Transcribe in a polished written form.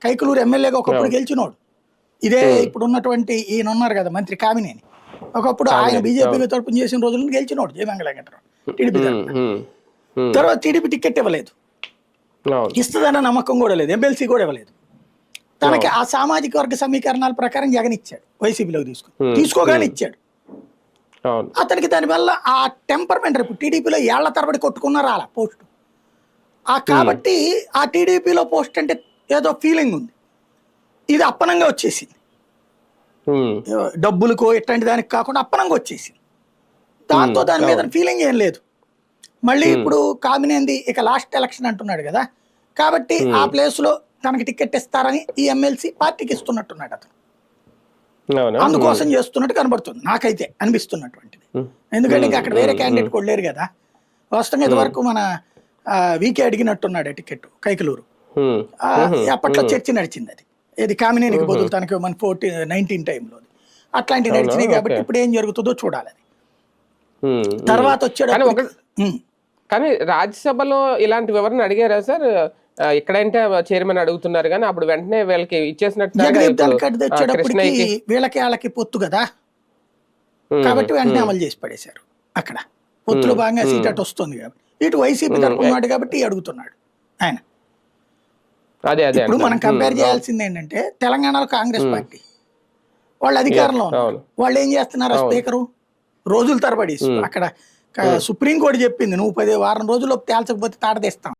కైకలూరు ఎమ్మెల్యేగా ఒకప్పుడు గెలిచినోడు. ఇదే ఇప్పుడు ఉన్నటువంటి ఈయన ఉన్నారు కదా మంత్రి కామినేని, ఒకప్పుడు ఆయన బీజేపీకి తరపున చేసిన రోజులను గెలిచినోడు జయమంగళ వెంకటరావు టీడీపీ తరపున. తర్వాత టీడీపీ టికెట్ ఇవ్వలేదు, ఇస్తుందన్న నమ్మకం కూడా లేదు, ఎమ్మెల్సీ కూడా ఇవ్వలేదు. తనకి ఆ సామాజిక వర్గ సమీకరణాల ప్రకారం జగన్ ఇచ్చాడు, వైసీపీలోకి తీసుకోగానే ఇచ్చాడు అతనికి. దానివల్ల ఆ టెంపర్మెంట్ రేపు టీడీపీలో ఏళ్ల తరబడి కొట్టుకున్నా రాలా పోస్టు. కాబట్టి ఆ టీడీపీలో పోస్ట్ అంటే ఏదో ఫీలింగ్ ఉంది, ఇది అప్పనంగా వచ్చేసింది. డబ్బులకో ఇట్లాంటి దానికి కాకుండా అప్పనంగా వచ్చేసింది. దాంతో దాని మీద ఫీలింగ్ ఏం లేదు. మళ్ళీ ఇప్పుడు కామినేంది ఇక లాస్ట్ ఎలక్షన్ అంటున్నాడు కదా, కాబట్టి ఆ ప్లేస్ లో తనకి టికెట్ ఇస్తారని ఈ ఎమ్మెల్సీ పార్టీకి ఇస్తున్నట్టున్నాడు అతను. అందుకోసం చేస్తున్నట్టు కనబడుతుంది నాకైతే అనిపిస్తున్నటువంటిది. ఎందుకంటే ఇంకా అక్కడ వేరే క్యాండిడేట్ కూడా లేరు కదా. వాస్తవంగా ఇంతవరకు మన వీకే అడిగినట్టున్నాడు టికెట్ కైకలూరు. అప్పట్లో చర్చ నడిచింది, అది ఏది కామినేనికి బదులు తనకి మన 19 టైంలో అట్లాంటివి నడిచినాయి. కాబట్టి ఇప్పుడు ఏం జరుగుతుందో చూడాలి. తర్వాత వచ్చాడు. కానీ రాజ్యసభలో ఇలాంటి వివరణ అడిగారా సార్? ఎక్కడంటే చైర్మన్ అడుగుతున్నారు కానీ అప్పుడు వెంటనే వీళ్ళకి ఇచ్చేసినట్టు తెచ్చేటప్పటికి వీళ్ళకి వాళ్ళకి పొత్తు కదా, కాబట్టి వెంటనే అమలు చేసి పడేశారు. అక్కడ పొత్తులో భాగంగా సీట్ అటు వస్తుంది కాబట్టి ఇటు వైసీపీ తరపున్నాడు కాబట్టి అడుగుతున్నాడు ఆయన. ఇప్పుడు మనం కంపేర్ చేయాల్సింది ఏంటంటే తెలంగాణలో కాంగ్రెస్ పార్టీ వాళ్ళు అధికారంలో ఉన్నారు, వాళ్ళు ఏం చేస్తున్నారు? స్పీకరు రోజుల తరబడి అక్కడ సుప్రీంకోర్టు చెప్పింది, నువ్వు 10 వారం రోజుల్లో తేల్చకపోతే తాట తీస్తాం.